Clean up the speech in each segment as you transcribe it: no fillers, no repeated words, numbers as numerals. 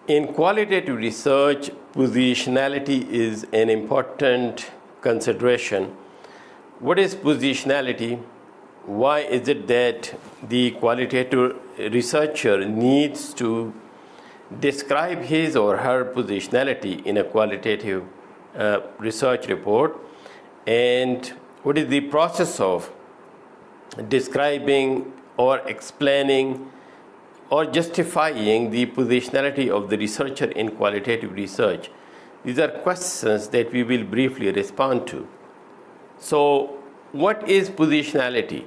In qualitative research, positionality is an important consideration. What is positionality? Why is it that the qualitative researcher needs to describe his or her positionality in a qualitative research report? And what is the process of describing or explaining or justifying the positionality of the researcher in qualitative research? These are questions that we will briefly respond to. So, what is positionality?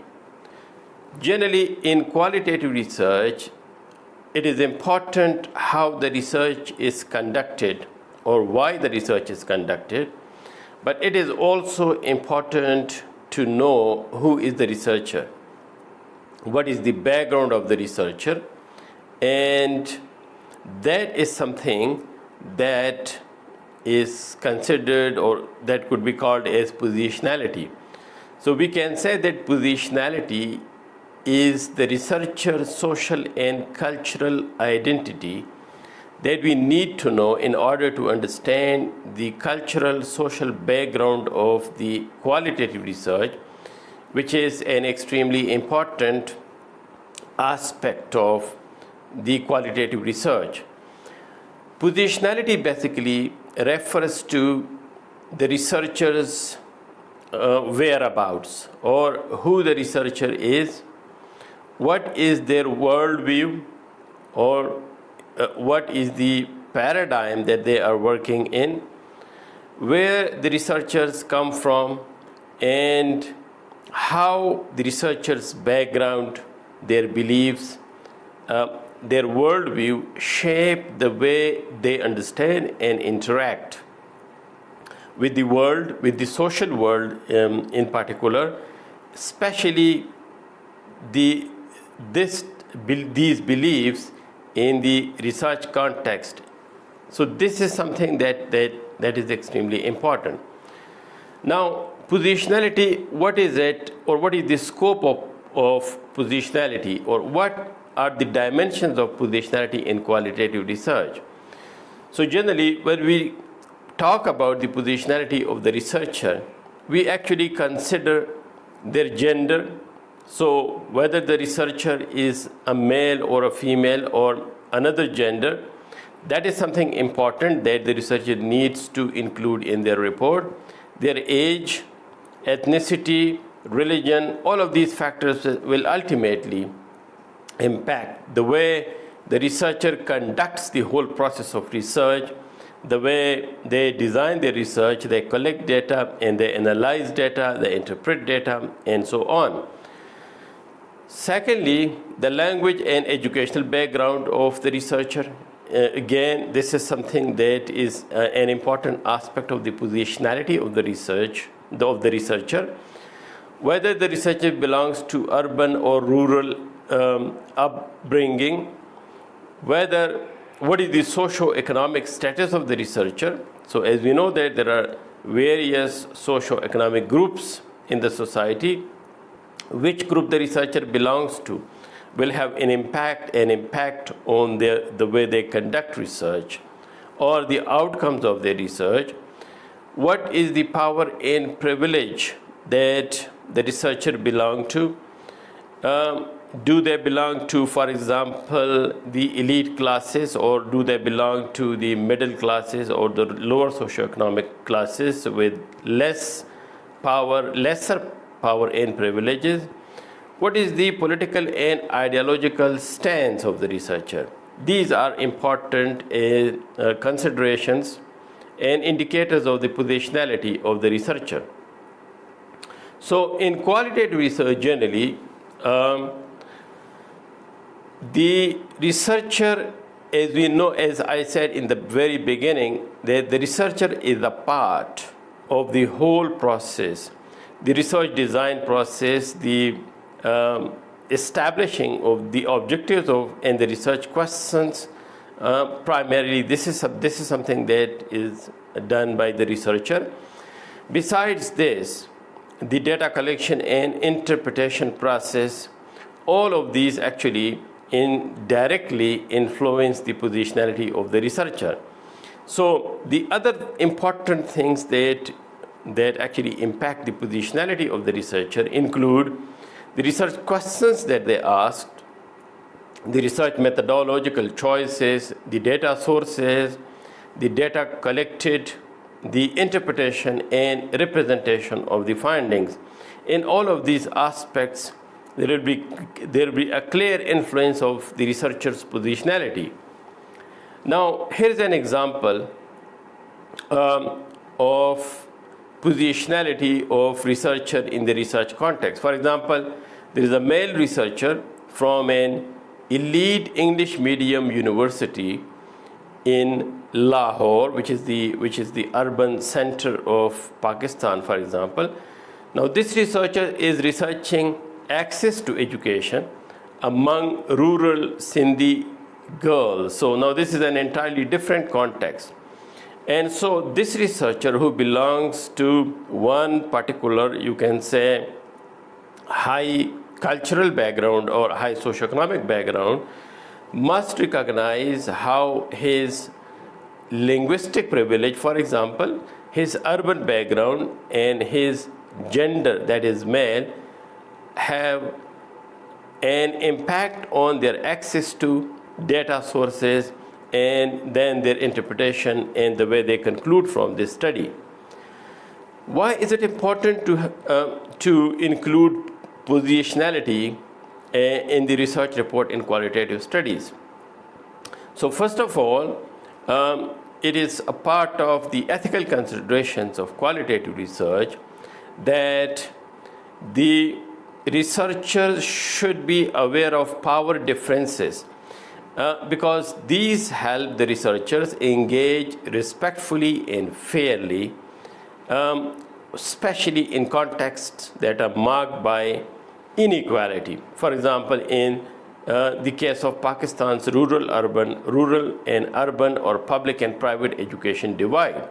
Generally, in qualitative research, it is important how the research is conducted or why the research is conducted, but it is also important to know who is the researcher, what is the background of the researcher, and that is something that is considered or that could be called as positionality. So we can say that positionality is the researcher's social and cultural identity that we need to know in order to understand the cultural social background of the qualitative research, which is an extremely important aspect of the qualitative research. Positionality basically refers to the researcher's whereabouts or who the researcher is, what is their worldview, or what is the paradigm that they are working in, where the researchers come from, and how the researchers' background, their beliefs, their worldview shape the way they understand and interact with the world, with the social world in particular, especially these beliefs in the research context. So this is something that is extremely important. Now, positionality, what is it, or what is the scope of positionality, or what are the dimensions of positionality in qualitative research? So generally, when we talk about the positionality of the researcher, we actually consider their gender. So whether the researcher is a male or a female or another gender, that is something important that the researcher needs to include in their report. Their age, ethnicity, religion, all of these factors will ultimately impact the way the researcher conducts the whole process of research, the way they design their research, they collect data and they analyze data, they interpret data, and so on. Secondly, the language and educational background of the researcher. Again, this is something that is an important aspect of the positionality of the researcher. Whether the researcher belongs to urban or rural upbringing, what is the socio-economic status of the researcher. So as we know that there are various socio-economic groups in the society, which group the researcher belongs to will have an impact on the way they conduct research or the outcomes of their research. What is the power and privilege that the researcher belong to? Do they belong to, for example, the elite classes, or do they belong to the middle classes or the lower socioeconomic classes with lesser power and privileges? What is the political and ideological stance of the researcher? These are important considerations and indicators of the positionality of the researcher. So in qualitative research generally, the researcher, as we know, as I said in the very beginning, that the researcher is a part of the whole process, the research design process, the establishing of the objectives and the research questions. Primarily, this is something that is done by the researcher. Besides this, the data collection and interpretation process, all of these actually directly influence the positionality of the researcher. So the other important things that actually impact the positionality of the researcher include the research questions that they asked, the research methodological choices, the data sources, the data collected, the interpretation and representation of the findings. In all of these aspects, there will be a clear influence of the researcher's positionality. Now, here's an example of positionality of researcher in the research context. For example, there is a male researcher from an elite English medium university in Lahore, which is the urban center of Pakistan, for example. Now, this researcher is researching access to education among rural Sindhi girls. So now this is an entirely different context. And so this researcher, who belongs to one particular, you can say, high cultural background or high socioeconomic background, must recognize how his linguistic privilege, for example, his urban background and his gender, that is male, have an impact on their access to data sources and then their interpretation and the way they conclude from this study. Why is it important to include positionality in the research report in qualitative studies? So first of all, it is a part of the ethical considerations of qualitative research that the researchers should be aware of power differences because these help the researchers engage respectfully and fairly, especially in contexts that are marked by inequality. For example, in the case of Pakistan's rural and urban or public and private education divide.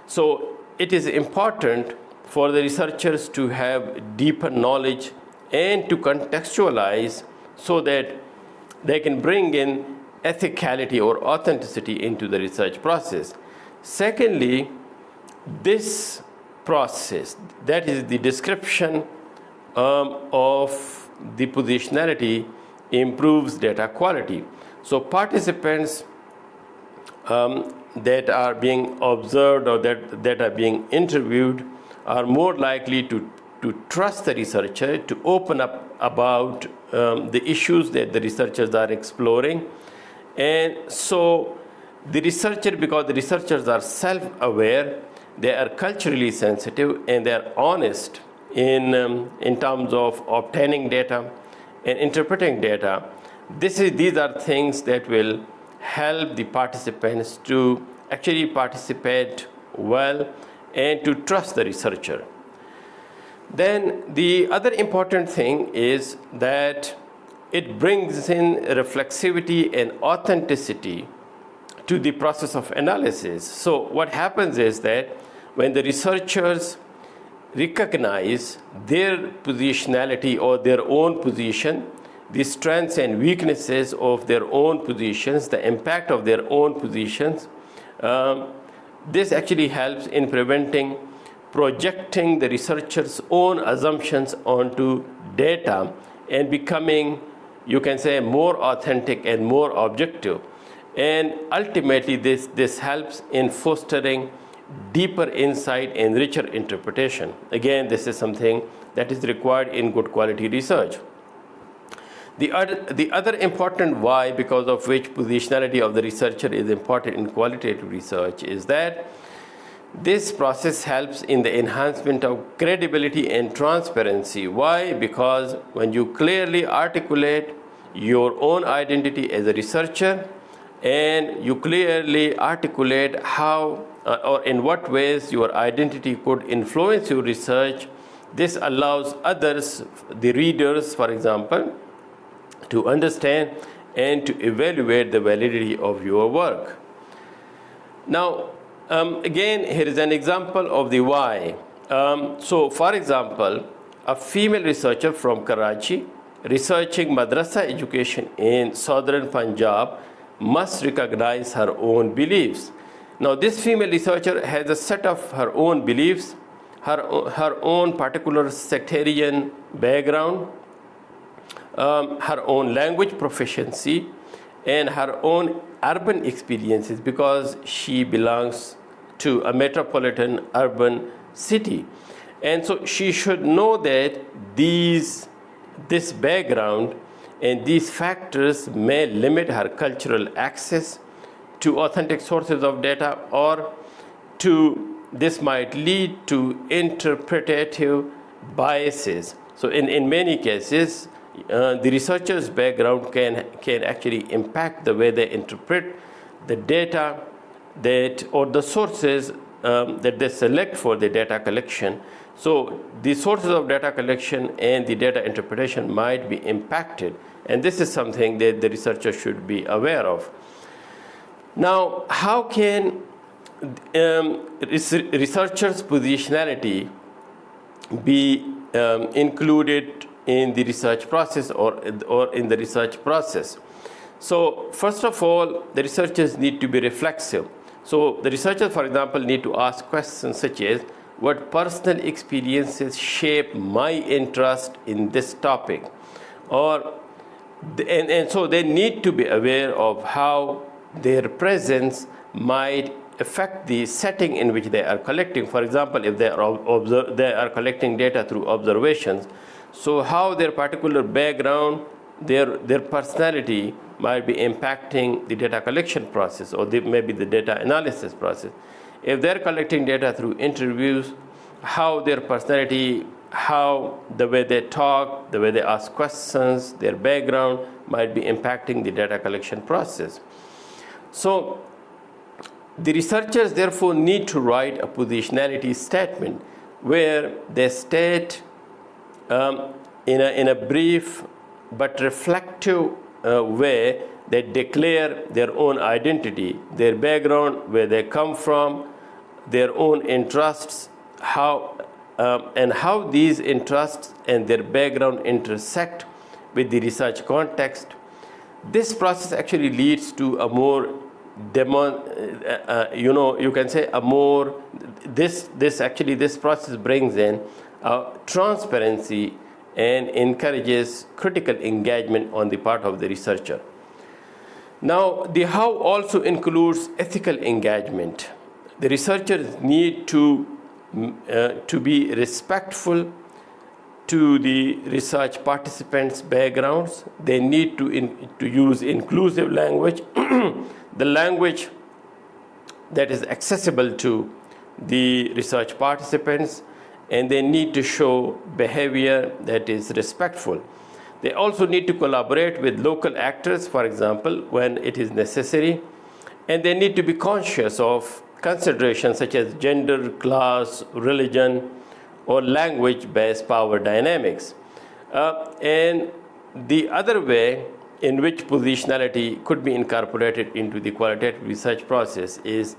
So it is important for the researchers to have deeper knowledge and to contextualize so that they can bring in ethicality or authenticity into the research process. Secondly, this process, that is the description of the positionality, improves data quality. So participants that are being observed or that are being interviewed are more likely to trust the researcher, to open up about the issues that the researchers are exploring. And so the researcher, because the researchers are self-aware, they are culturally sensitive, and they are honest in terms of obtaining data and interpreting data. These are things that will help the participants to actually participate well and to trust the researcher. Then the other important thing is that it brings in reflexivity and authenticity to the process of analysis. So what happens is that when the researchers recognize their positionality or their own position, the strengths and weaknesses of their own positions, the impact of their own positions, this actually helps in preventing projecting the researcher's own assumptions onto data and becoming, you can say, more authentic and more objective. And ultimately, this helps in fostering deeper insight and richer interpretation. Again, this is something that is required in good quality research. The other important why, because of which positionality of the researcher is important in qualitative research, is that this process helps in the enhancement of credibility and transparency. Why? Because when you clearly articulate your own identity as a researcher and you clearly articulate how or in what ways your identity could influence your research, this allows others, the readers, for example, to understand and to evaluate the validity of your work. Now, again, here is an example of the why. So, for example, a female researcher from Karachi researching madrasa education in southern Punjab must recognize her own beliefs. Now, this female researcher has a set of her own beliefs, her own particular sectarian background, her own language proficiency, and her own urban experiences because she belongs to a metropolitan urban city. And so she should know that this background and these factors may limit her cultural access to authentic sources of data, or this might lead to interpretative biases. So in many cases, the researcher's background can actually impact the way they interpret the data or the sources that they select for the data collection. So the sources of data collection and the data interpretation might be impacted, and this is something that the researcher should be aware of. Now, how can researcher's positionality be included in the research process or in the research process? So first of all, the researchers need to be reflexive. So the researchers, for example, need to ask questions such as, what personal experiences shape my interest in this topic? And so they need to be aware of how their presence might affect the setting in which they are collecting. For example, if they are collecting data through observations, so how their particular background, their personality might be impacting the data collection process, or maybe the data analysis process. If they're collecting data through interviews, how their personality, how the way they talk, the way they ask questions, their background might be impacting the data collection process. So the researchers therefore need to write a positionality statement where they state in a brief but reflective way, they declare their own identity, their background, where they come from, their own interests, and how these interests and their background intersect with the research context. This process actually leads to a more you can say a more, this process brings in transparency and encourages critical engagement on the part of the researcher. Now, the how also includes ethical engagement. The researchers need to be respectful to the research participants' backgrounds. They need to use inclusive language, the language that is accessible to the research participants, and they need to show behavior that is respectful. They also need to collaborate with local actors, for example, when it is necessary, and they need to be conscious of considerations such as gender, class, religion, or language-based power dynamics. And the other way in which positionality could be incorporated into the qualitative research process is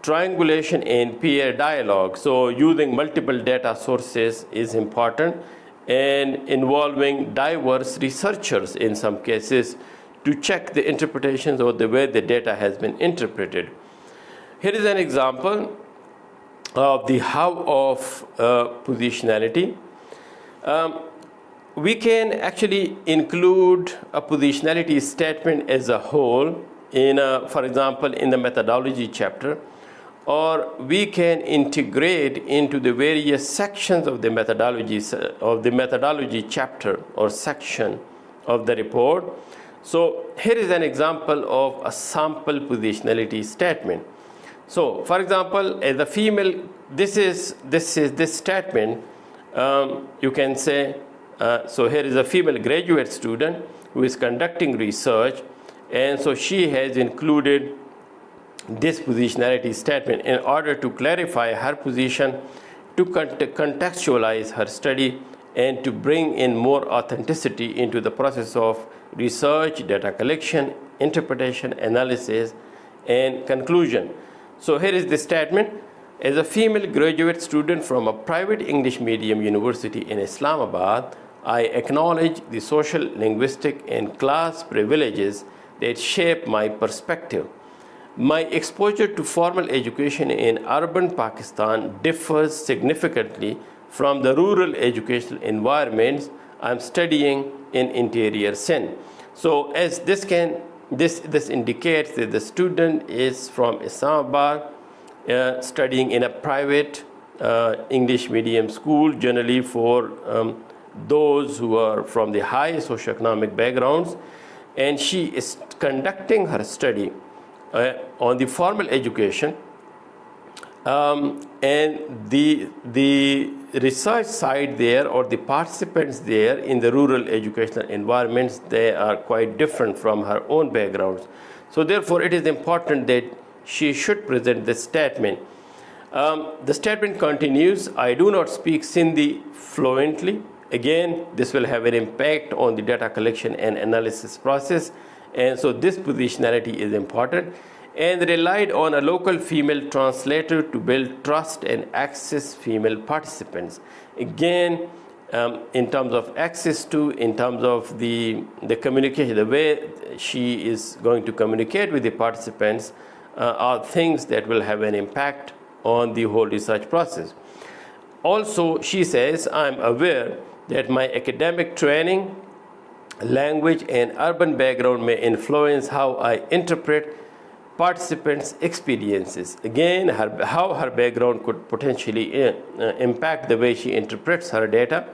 triangulation and peer dialogue. So using multiple data sources is important, and involving diverse researchers in some cases to check the interpretations or the way the data has been interpreted. Here is an example of the how of positionality. We can actually include a positionality statement as a whole for example, in the methodology chapter, or we can integrate into the various sections of the methodology chapter or section of the report. So here is an example of a sample positionality statement. So, for example, as a female, this statement, you can say, so here is a female graduate student who is conducting research, and so she has included this positionality statement in order to clarify her position, to contextualize her study, and to bring in more authenticity into the process of research, data collection, interpretation, analysis, and conclusion. So here is the statement. As a female graduate student from a private English medium university in Islamabad, I acknowledge the social, linguistic, and class privileges that shape my perspective. My exposure to formal education in urban Pakistan differs significantly from the rural educational environments I'm studying in interior Sindh. So as this indicates that the student is from Islamabad, studying in a private English medium school, generally for those who are from the high socioeconomic backgrounds, and she is conducting her study on the formal education, and the research side there, or the participants there in the rural educational environments, they are quite different from her own backgrounds. So therefore it is important that she should present this statement. The statement continues, I do not speak Sindhi fluently. Again, this will have an impact on the data collection and analysis process, and so this positionality is important, and relied on a local female translator to build trust and access female participants. Again, in terms of access to, in terms of the communication, the way she is going to communicate with the participants are things that will have an impact on the whole research process. Also, she says, I'm aware that my academic training, language, and urban background may influence how I interpret participants' experiences. Again, how her background could potentially impact the way she interprets her data.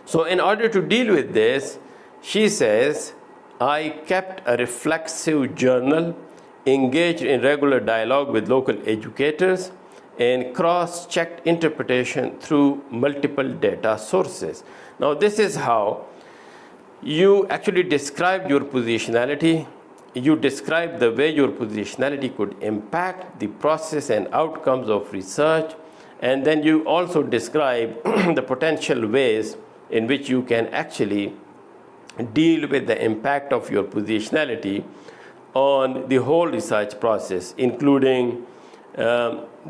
So in order to deal with this, she says, I kept a reflexive journal, engaged in regular dialogue with local educators, and cross-checked interpretation through multiple data sources. Now this is how you actually describe your positionality. You describe the way your positionality could impact the process and outcomes of research, and then you also describe the potential ways in which you can actually deal with the impact of your positionality on the whole research process, including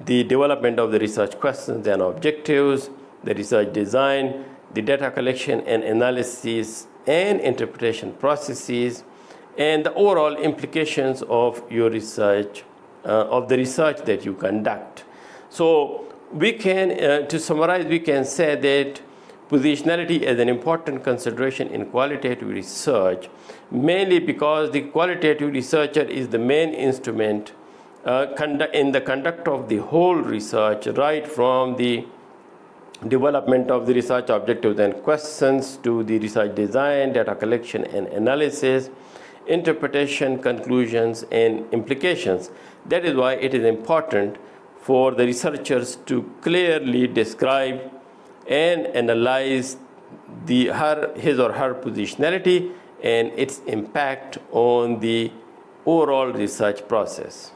the development of the research questions and objectives, the research design, the data collection and analysis and interpretation processes, and the overall implications of your research, of the research that you conduct. So we can, to summarize, we can say that positionality is an important consideration in qualitative research, mainly because the qualitative researcher is the main instrument in the conduct of the whole research, right from the development of the research objectives and questions to the research design, data collection and analysis, interpretation, conclusions, and implications. That is why it is important for the researchers to clearly describe and analyze his or her positionality and its impact on the overall research process.